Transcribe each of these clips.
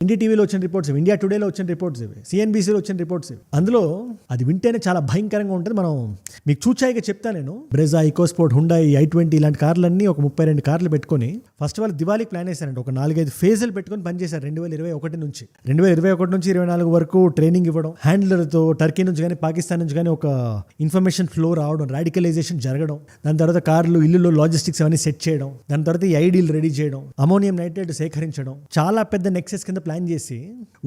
ఎన్డీటీవీలో వచ్చిన reports, India టుడేలో వచ్చిన reports ఇవి, సిఎన్బీసీలో వచ్చిన రిపోర్ట్స్ ఇవి. అందులో అది వింటేనే చాలా భయంకరంగా ఉంటుంది. మనం మీకు చూచాయిగా చెప్తా, నేను బ్రెజా, ఇకోస్పోర్ట్, హుండాయి, i20 ఇలాంటి కార్లన్నీ ఒక 32 కార్లు పెట్టుకొని ఫస్ట్ వాళ్ళు దివాళీకి ప్లాన్ చేశారంటే ఒక 4-5 ఫేజులు పెట్టుకొని పనిచేశారు. 2021 నుంచి 24 వరకు ట్రైనింగ్ ఇవ్వడం, హ్యాండ్లర్తో టర్కీ నుంచి కానీ పాకిస్తాన్ నుంచి కానీ ఒక ఇన్ఫర్మేషన్ ఫ్లో రావడం, రాడికలైజేషన్ జరగడం, దాని తర్వాత కార్లు ఇల్లులో లాజిస్టిక్స్ అవన్నీ సెట్ చేయడం, దాని తర్వాత ఈ ఐడీలు రెడీ చేయడం, అమోనియం నైట్రేట్ సేకరించడం, చాలా పెద్ద నెక్సెస్ కింద ప్లాన్ చేసి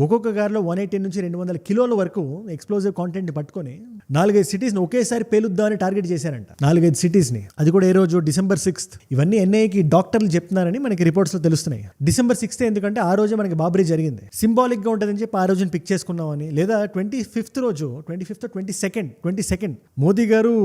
ఒక్కొక్క కార్లో 180 నుంచి 200 కిలోల వరకు ఎక్స్ప్లోజివ్ కాంటెంట్ పట్టుకొని 4-5 సిటీస్ని ఒకేసారి పేలుద్దామని టార్గెట్ చేశారంట. 4-5 సిటీస్ని. అది కూడా ఏ రోజు? December 6th. ఇవన్నీ ఎన్ఐకి డాక్టర్లు చెప్తున్నారని మనకి రిపోర్ట్స్లో తెలుస్తున్నాయి. December 6th ఎందుకంటే ఆ రోజే మనకి బాబరీ జరిగింది. సింబాలిక్గా ఉంటుందని చెప్పి ఆ రోజుని పిక్ చేసుకున్నామని. లేదా 25th రోజు, 22nd మోదీ గారు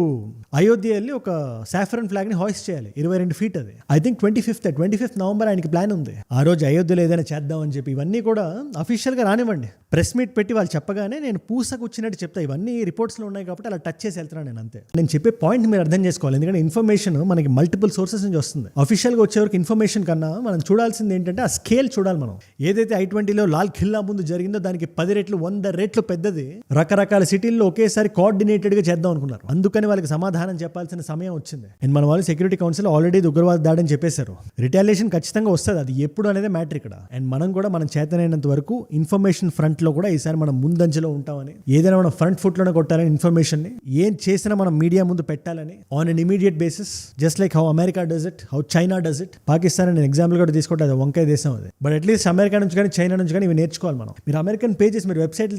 అయోధ్య వెళ్ళి ఒక సాఫ్రన్ ఫ్లాగ్ ని హాయిస్ట్ చేయాలి. 22 feet అది. ఐ థింక్ 25th నవంబర్ ఆయనకి ప్లాన్ ఉంది. ఆ రోజు అయోధ్యలో ఏదైనా చేద్దామని చెప్పి. ఇవన్నీ కూడా అఫీషియల్ గా రానివ్వండి, ప్రెస్ మీట్ పెట్టి వాళ్ళు చెప్పగానే నేను పూసకొచ్చినట్టు చెప్తా. ఇవన్నీ రిపోర్ట్స్ లో ఉన్నాయి కాబట్టి అలా టచ్ చేసి వెళ్తున్నాను నేను, అంతే. నేను చెప్పే పాయింట్ మీరు అర్థం చేసుకోవాలి. ఎందుకంటే ఇన్ఫర్మేషన్ మనకి మల్టిపుల్ సోర్సెస్ నుంచి వస్తుంది. అఫీషియల్ గా వచ్చేవరకు ఇన్ఫర్మేషన్ కన్నా మనం చూడాల్సింది ఏంటంటే ఆ స్కేల్ చూడాలి. మనం ఏదైతే i20లో లాల్ ఖిల్లా ముందు జరిగిందో దానికి 10 రెట్లు 100 రెట్లు పెద్దది రకరకాల సిటీల్లో ఒకేసారి కోఆర్డినేటెడ్ గా చేద్దాం అనుకున్నారు. అందుకని వాళ్ళకి సమాధానం చెప్పాల్సిన సమయం వచ్చింది. అండ్ మన వాళ్ళు సెక్యూరిటీ కౌన్సిల్ ఆల్రెడీ ఉగ్రవాద దాడని చెప్పేశారు. రిటాలియేషన్ ఖచ్చితంగా వస్తుంది. అది ఎప్పుడు అనేది మ్యాటర్ ఇక్కడ. అండ్ మనం కూడా మనం చేతనైనంత వరకు ఇన్ఫర్మేషన్ ఫ్రంట్ లో కూడా ఈసారి మనం ముందంజలో ఉంటామని, ఏదైనా మనం ఫ్రంట్ ఫుట్ లోనే కొట్టాలని, ఇన్ఫర్మేషన్ ని ఏం చేసినా మనం మీడియా ముందు పెట్టాలని on an immediate basis, just like how America does it, how China does it. Pakistan నేను ఎగ్జాంపుల్ కూడా తీసుకుంటే అది వంకాయ దేశం అది. బట్ అట్లీస్ట్ అమెరికా నుంచి కానీ చైనా నుంచి కానీ ఇవి నేర్చుకోవాలి మనం. మీరు అమెరికన్ పేజెస్, మీరు వెబ్సైట్లు